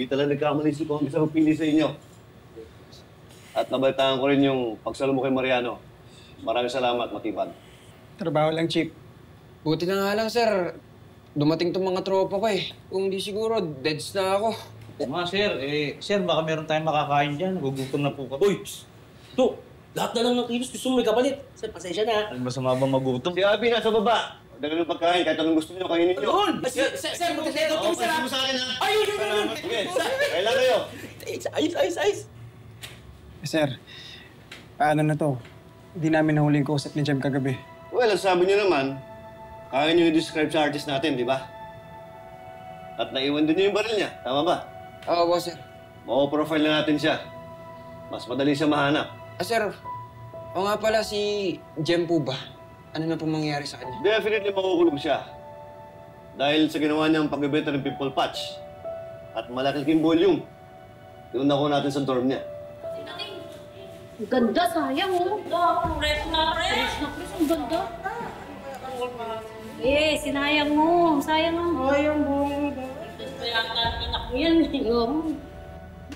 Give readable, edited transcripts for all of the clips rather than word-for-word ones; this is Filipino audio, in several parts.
Di talaga nagkamali si Congress sa pili sa inyo. At nabalitaan ko rin yung pagsalo mo kay Mariano. Maraming salamat, Matibag. Trabaho lang, Chief. Buti na nga lang, sir. Dumating tong mga tropa ko eh. Kung di siguro, deads na ako. Mga sir, sir, baka meron tayong makakain dyan. Nagugutom na po ka. Uy! To! Lahat na lang ng kilos gusto mo may kapalit. Sir, pasensya na. Ay, masama ba magutom? Si Abby nasa baba. Dala ng pagkain, kahit anong gusto niyo, kainin niyo. Doon! Sir, magkasaya ko. Pasin mo sa akin, ha? Ay, yun! Sige, kailan kayo? Ayos! Sir, paano na to? Hindi namin nahuling kausap ni Jem kagabi. Well, ang sabi niyo naman, kaya niyo i-describe sa artist natin, di ba? At naiwan din niyo yung baril niya, tama ba? Oo, boss, sir. Mako-profile na natin siya. Mas madali siya mahanap. Sir. O nga pala, si Jem po ba? Ano na po mangyayari sa kanya? Definitely makukulong siya. Dahil sa ginawa niyang pagbebenta ng pimple patch at malaking volume. Yung nakuha natin sa dorm niya. Ang ganda, sayang oh. Fresh na fresh. Ang ganda. Sinayang mo. Sayang mo. Sayang mo. Ito yata anak mo yan. Oo.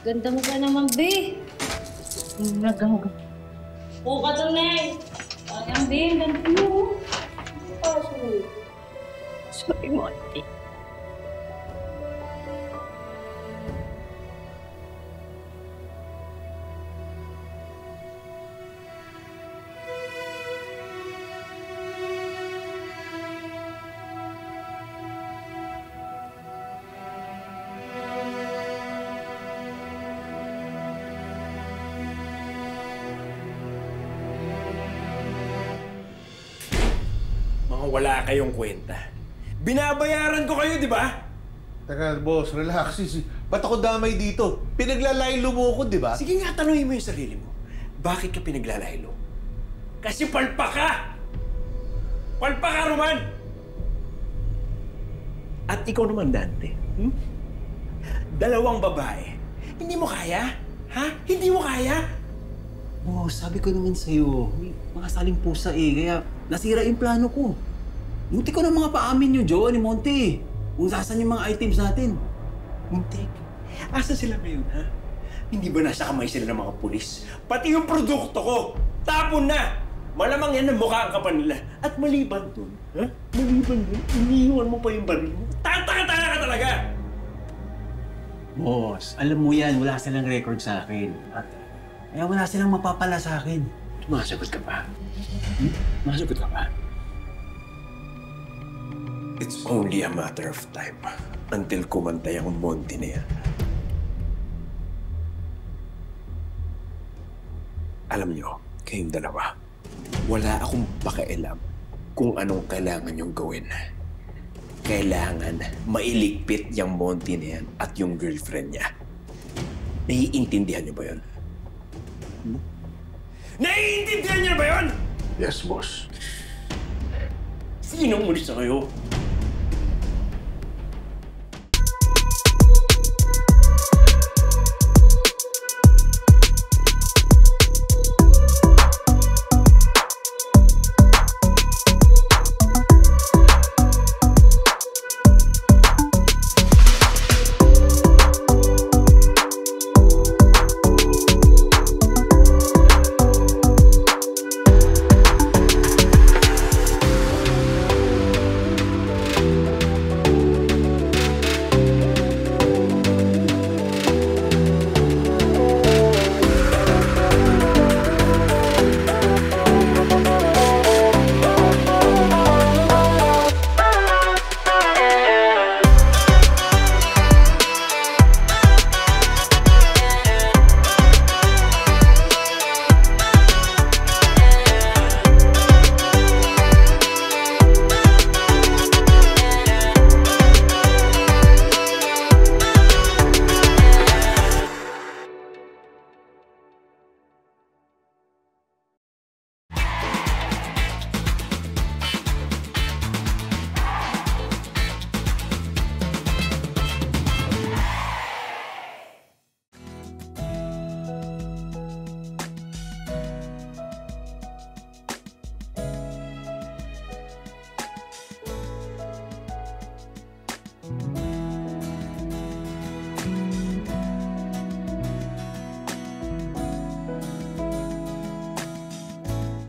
Ganda mo ba naman, be? Nagawa. Puka doon eh. Sayang, be. Ang ganda mo. Sabi mo, ate. Wala kayong kwenta. Binabayaran ko kayo, di ba? Teka, boss, relax. Ba't ako damay dito? Pinaglalaylo mo ako, di ba? Sige nga, tanungin mo yung sarili mo. Bakit ka pinaglalaylo? Kasi palpa ka! Palpa ka, Roman! At ikaw naman, Dante. Dalawang babae. Hindi mo kaya? Ha? Hindi mo kaya? Boss, sabi ko naman sa'yo, may mga saling pusa kaya nasira yung plano ko. Muntik ko na mga paamin yung Joe ni Monty. Kung saan yung mga items natin. Muntik? Asa sila ngayon, ha? Hindi ba nasa kamay sila ng mga pulis? Pati yung produkto ko, tapon na! Malamang yan ang mukha ang kapal nila. At maliban dun, ha? Maliban dun, iniiwan mo pa yung baril mo. Tataka-taka ka talaga! Boss, alam mo yan, wala silang record sa akin. At kaya wala silang mapapala sa akin. Masagot ka pa? Masagot ka pa? It's only a matter of time until kumantay ang Monty na yan. Alam nyo, kayong dalawa, wala akong pakialam kung anong kailangan nyong gawin. Kailangan mailigpit yung Monty na yan at yung girlfriend niya. Naiintindihan niyo ba yun? Naiintindihan niyo ba yun? Yes, boss. Sinong ulit sa kayo?